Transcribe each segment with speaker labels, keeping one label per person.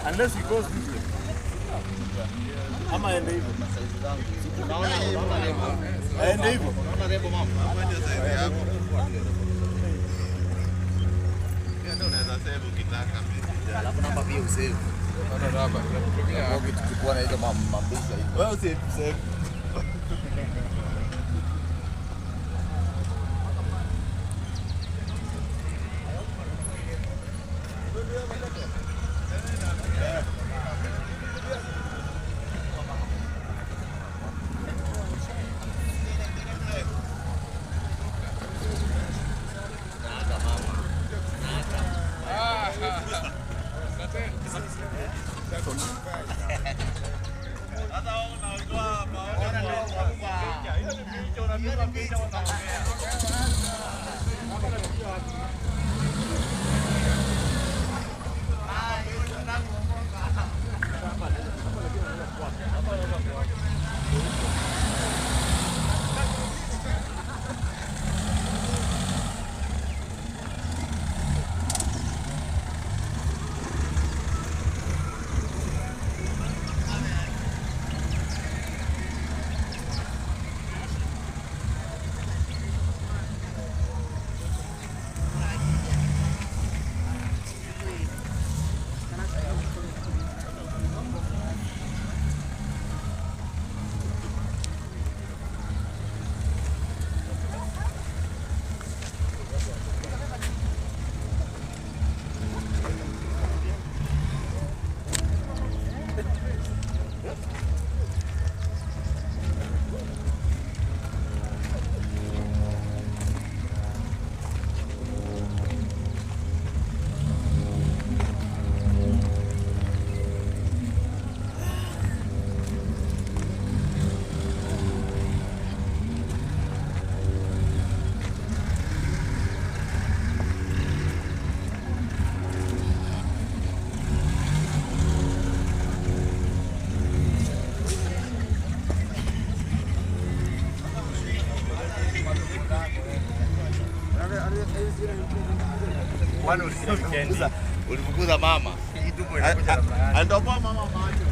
Speaker 1: Unless he goes this way. Ama aende hivyo. Aende hivyo. Naona lebo mama. Hapa ndio sasa yako. Ndio unaweza save ukitaka message. Alafu namba pia usave. Naona hapa tunatumia hapo tukikuwa na hizo mambisha hizo. Wewe usave. Ulifukuza mama. Alitoboa mama macho.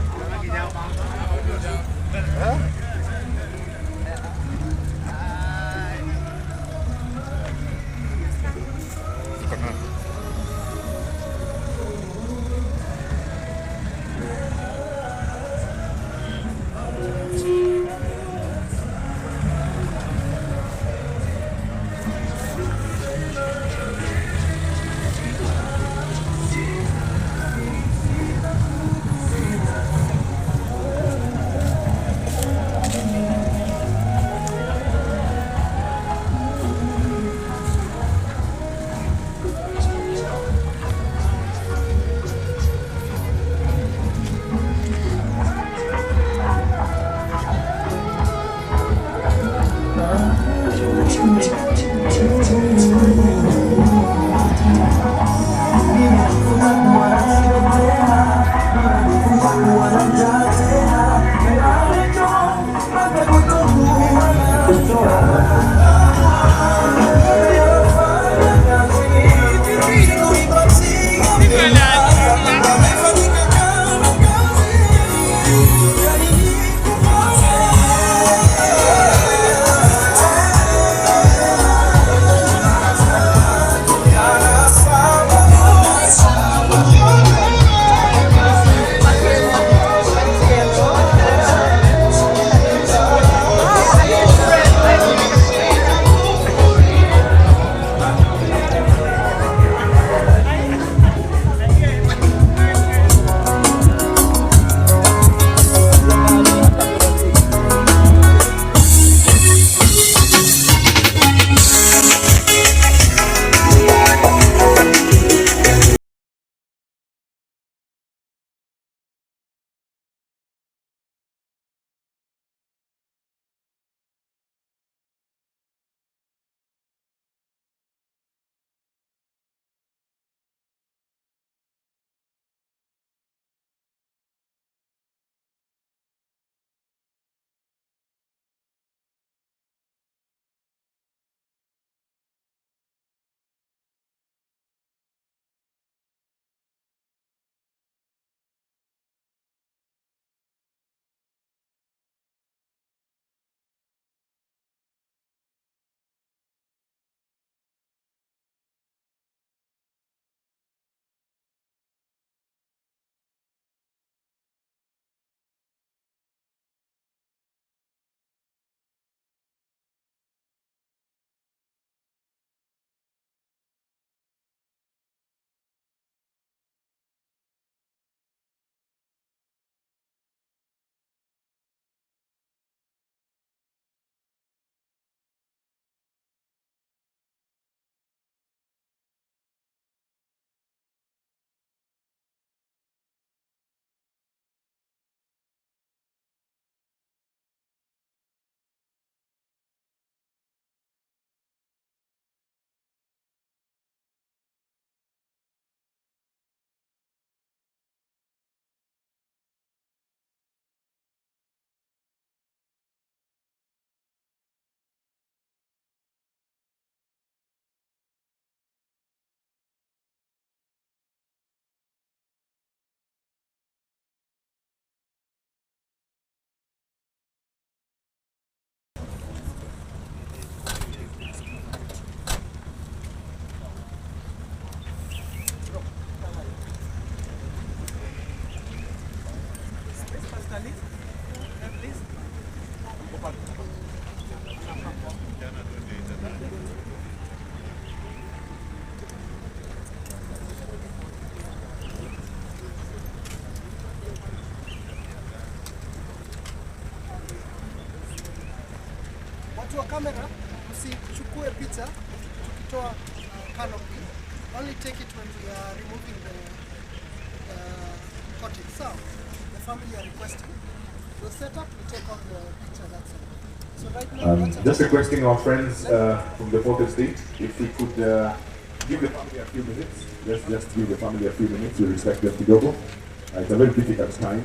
Speaker 2: watu wa kamera msichukue picha tukitoa canopy. Only take it when we are removing the cottage. So the family are requesting. We'll set up, we take off the picture, that's all. So right now,
Speaker 3: just requesting our friends from the fourth estate, if we could give the family a few minutes. Just give the family a few minutes. We respect them to go. It's a very difficult time.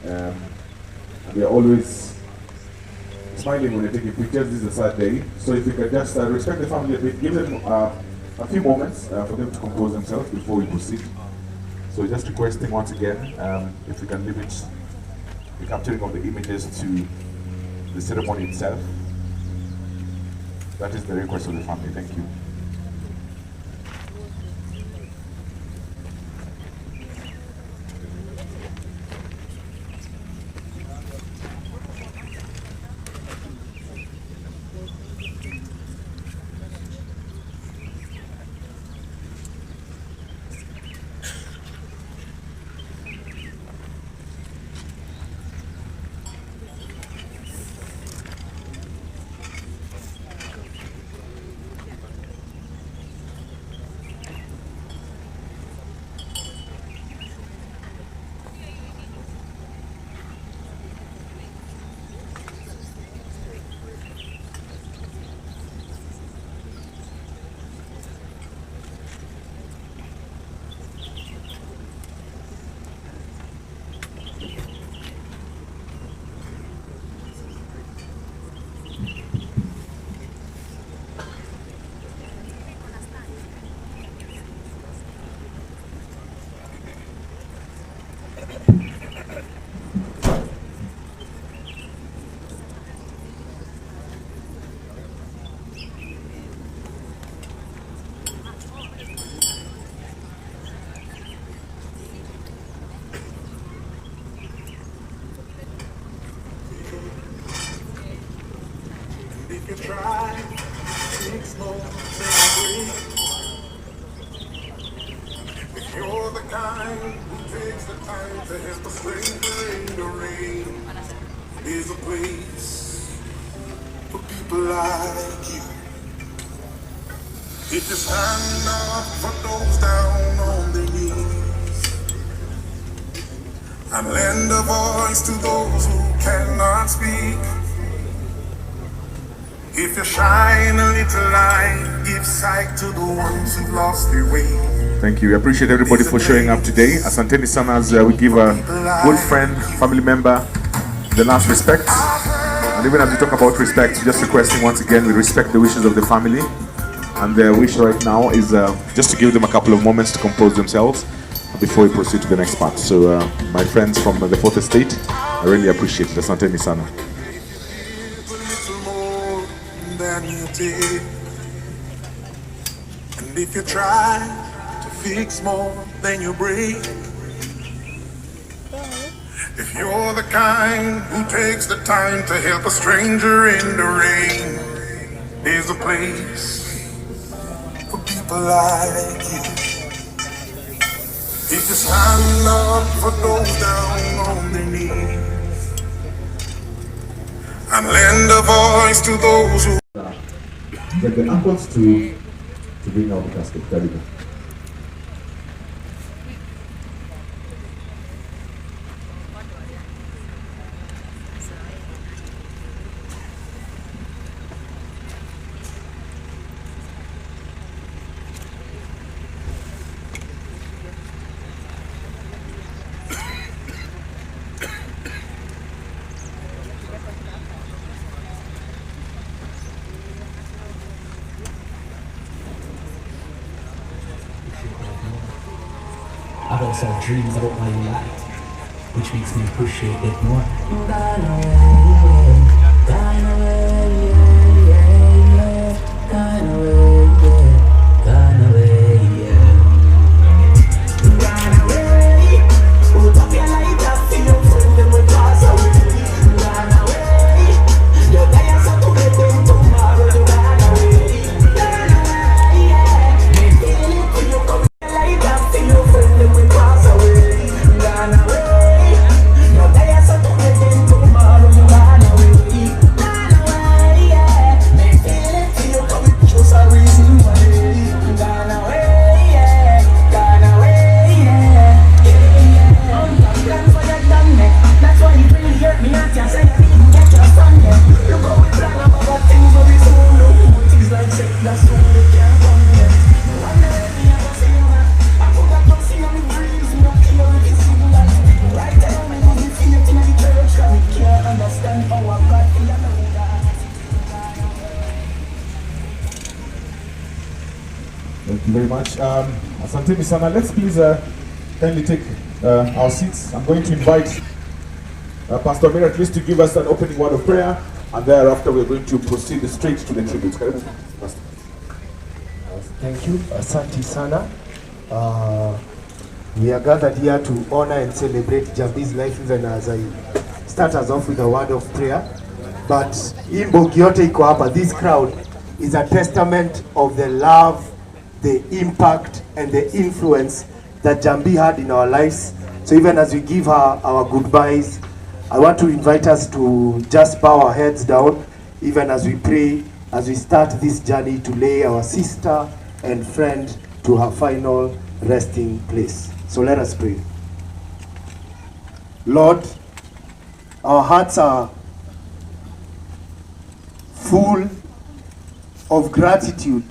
Speaker 3: And we are always smiling when we're taking pictures. This is a sad day. So if we could just respect the family a bit, give them a few moments for them to compose themselves before we proceed. So just requesting once again, if we can limit the capturing of the images to the ceremony itself. That is the request of the family. Thank you.
Speaker 4: You try 6 more if you're the kind who takes the time to help a stranger in the rain, there's a place for people like you. If you stand up for those down on their knees and lend a voice to those who cannot speak. If you shine a little light, give sight to the ones who've lost their way.
Speaker 3: Thank you. We appreciate everybody for showing up today. Asanteni sana as we give a good friend, family member, the last respect. And even as we talk about respect, just requesting once again, we respect the wishes of the family. And their wish right now is just to give them a couple of moments to compose themselves before we proceed to the next part. So my friends from the fourth estate, I really appreciate it. Asanteni sana.
Speaker 4: Than you did. And if you try to fix more than you break, if you're the kind who takes the time to help a stranger in the rain, there's a place for people like you. If you stand up for those down on their knees and lend a voice to those who
Speaker 3: Get the uncles to bring out the casket.
Speaker 5: I've also had dreams about my life, which makes me appreciate it more. Gone away, gone away, yeah, yeah, gone away, yeah, gone away, yeah. Gone away, put up your light up for your friend and we pass away. Gone away, your day is up to get them tomorrow. You gone away, yeah. Feel it when you come light up for your friend and we pass away. Gone away, your day is up to get them tomorrow. You gone away, gone
Speaker 3: Thank you very much. Asante sana. Let's please kindly take our seats. I'm going to invite Pastor Amir at least to give us an opening word of prayer, and thereafter we're going to proceed straight to the tributes. Pastor.
Speaker 6: Thank you. Asante sana. We are gathered here to honor and celebrate Jambi's life, even as I start us off with a word of prayer. But Imbogi yote iko hapa, this crowd is a testament of the love, the impact, and the influence that Jambi had in our lives. So even as we give her our goodbyes, I want to invite us to just bow our heads down, even as we pray, as we start this journey to lay our sister and friend to her final resting place. So let us pray. Lord, our hearts are full of gratitude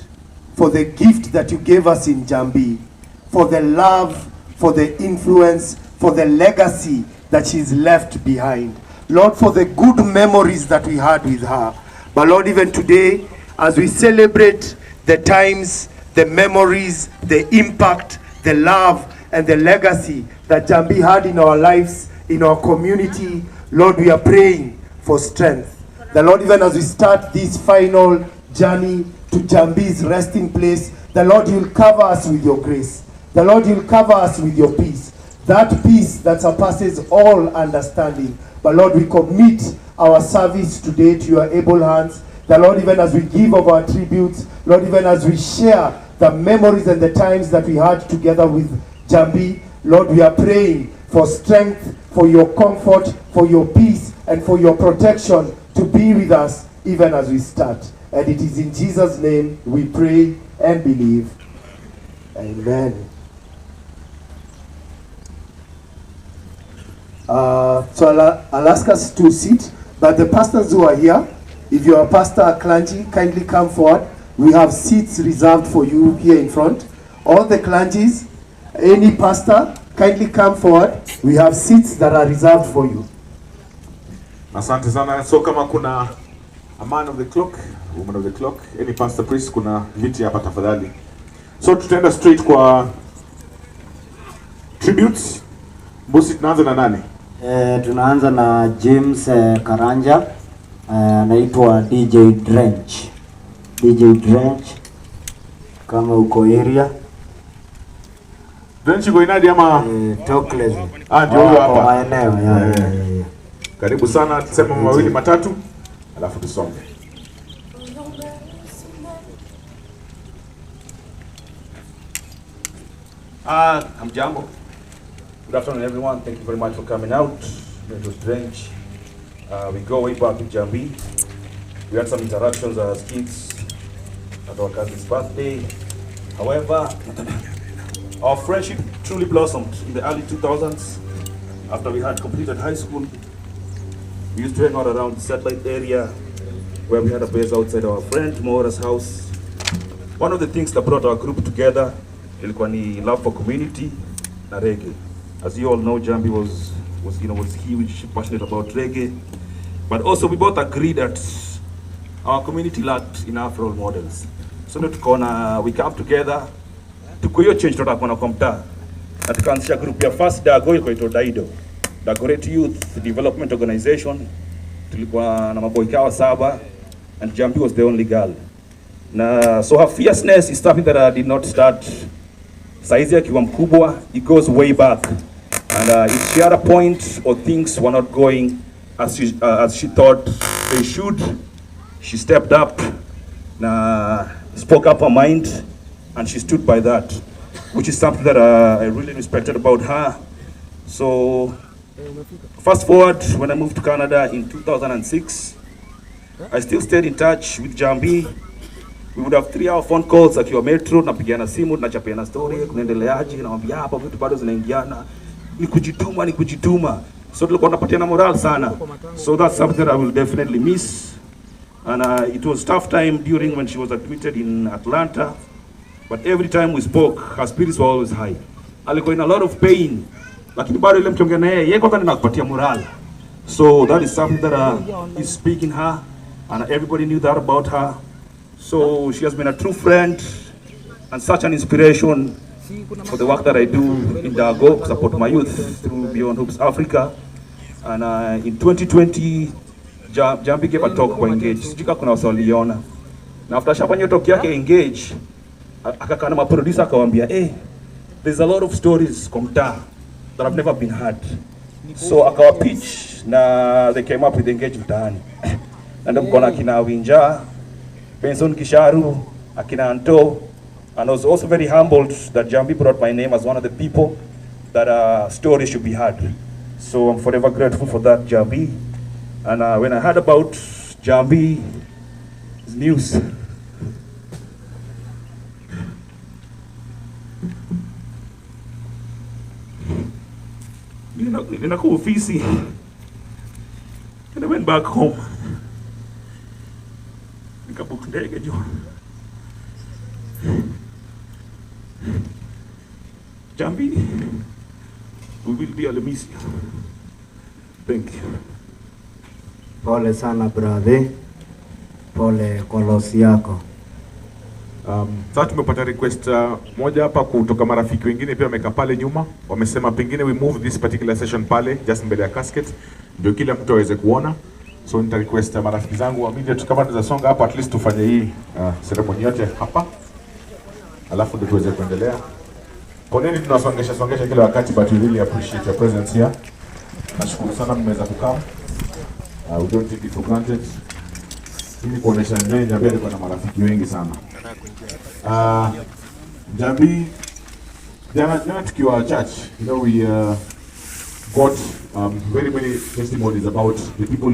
Speaker 6: for the gift that you gave us in Jambi, for the love, for the influence, for the legacy that she's left behind. Lord, for the good memories that we had with her. But Lord, even today, as we celebrate the times, the memories, the impact, the love, and the legacy that Jambi had in our lives, in our community, Lord, we are praying for strength. The Lord, even as we start this final journey to Jambi's resting place, the Lord, you'll cover us with your grace. The Lord, you'll cover us with your peace. That peace that surpasses all understanding. But Lord, we commit our service today to your able hands. The Lord, even as we give of our tributes, Lord, even as we share the memories and the times that we had together with Jambi, Lord, we are praying for strength, for your comfort, for your peace, and for your protection to be with us even as we start. And it is in Jesus' name we pray and believe. Amen. So I'll ask us to sit, but the pastors who are here, if you are a pastor or clergy, kindly come forward. We have seats reserved for you here in front. All the clergies, any pastor, kindly come forward. We have seats that are reserved for you.
Speaker 3: Asante sana. So kama kuna a man of the clock, woman of the clock, any pastor, priest, kuna viti hapa tafadhali. So tutaenda straight kwa tributes. Bosi, tunaanza na nani?
Speaker 7: Tunaanza na James Karanja, anaitwa DJ Drench. DJ Drench, kama uko area.
Speaker 3: Drench uko inadi ama?
Speaker 7: Talkless.
Speaker 3: Ndio huyo hapa.
Speaker 7: Kwa maeneo, ya.
Speaker 3: Karibu sana, tuseme mawili matatu, alafu tusonge.
Speaker 8: Njambi. Good afternoon, everyone. Thank you very much for coming out. It was Drench. We go way back in Jambi. We had some interactions as kids at our cousin's birthday. However, our friendship truly blossomed in the early 2000s. After we had completed high school, we used to hang out around the satellite area where we had a base outside our friend Mora's house. One of the things that brought our group together ilikuwa ni love for community na reggae. As you all know, Jambi was huge, passionate about reggae. But also we both agreed that our community lacked enough role models. So we come together to hiyo change tutakuwa kwa mtaa. Na tukaanzisha group ya first Dago ilikuwa Daido. Dagoretti Youth Development Organization. Tulikuwa na maboykawa 7 and Jambi was the only girl. So her fierceness is something that I did not start saizi akiwa mkubwa. It goes way back. And if she had a point or things were not going as she thought they should, she stepped up, spoke up her mind, and she stood by that, which is something that I really respected about her. So, fast forward, when I moved to Canada in 2006, I still stayed in touch with Jambi. We would have 3-hour phone calls akiwa metro, napigiana simu, tunachapiana story, kunaendeleaje, namwambia hapa vitu bado zinaingiana, ni kujituma. So tulikuwa tunapatiana moral sana. So that's something that I will definitely miss. And it was tough time during when she was admitted in Atlanta. But every time we spoke, her spirits were always high. Alikuwa in a lot of pain. Lakini bado ile mchongea na yeye kwanza ninakupatia moral. So that is something that is speaking her, and everybody knew that about her. So she has been a true friend, and such an inspiration for the work that I do in Dago to support my youth through Beyond Hoops Africa. And in 2020, Jambi gave a talk kwa Engage. Sijika kuna wasaliona. Na after shafanya talk yake Engage, akakaa na producer akawambia, hey, there's a lot of stories kwa mtaa that have never been heard. So akawa pitch na they came up with Engage mtaani. Na ndio mkona akina Winja, Benson Kisharu, akina Anto, and I was also very humbled that Jambi brought my name as one of the people that stories should be heard. So I'm forever grateful for that, Jambi. And when I heard about Jambi's news, ninakuwa ofisi, and I went back home. Nikabook ndege juu. Jambi, we will be Alamisi. Thank you.
Speaker 7: Pole sana brother, pole kwa loss yako.
Speaker 3: Sasa tumepata request moja hapa kutoka marafiki wengine pia wamekaa pale nyuma, wamesema pengine we move this particular session pale just mbele ya casket ndio kila mtu aweze kuona. So nita request marafiki zangu wa media tu kama tunaweza songa hapa at least tufanye hii ceremony yote hapa. Alafu ndio tuweze kuendelea. Poneni tunasongesha kila wakati, but we really appreciate your presence here. Nashukuru sana mmeweza kukaa. We don't take it for granted. Ili kuonesha Njambi alikuwa na marafiki wengi sana. Njambi, jana tukiwa church, you know, we got very many testimonies about the people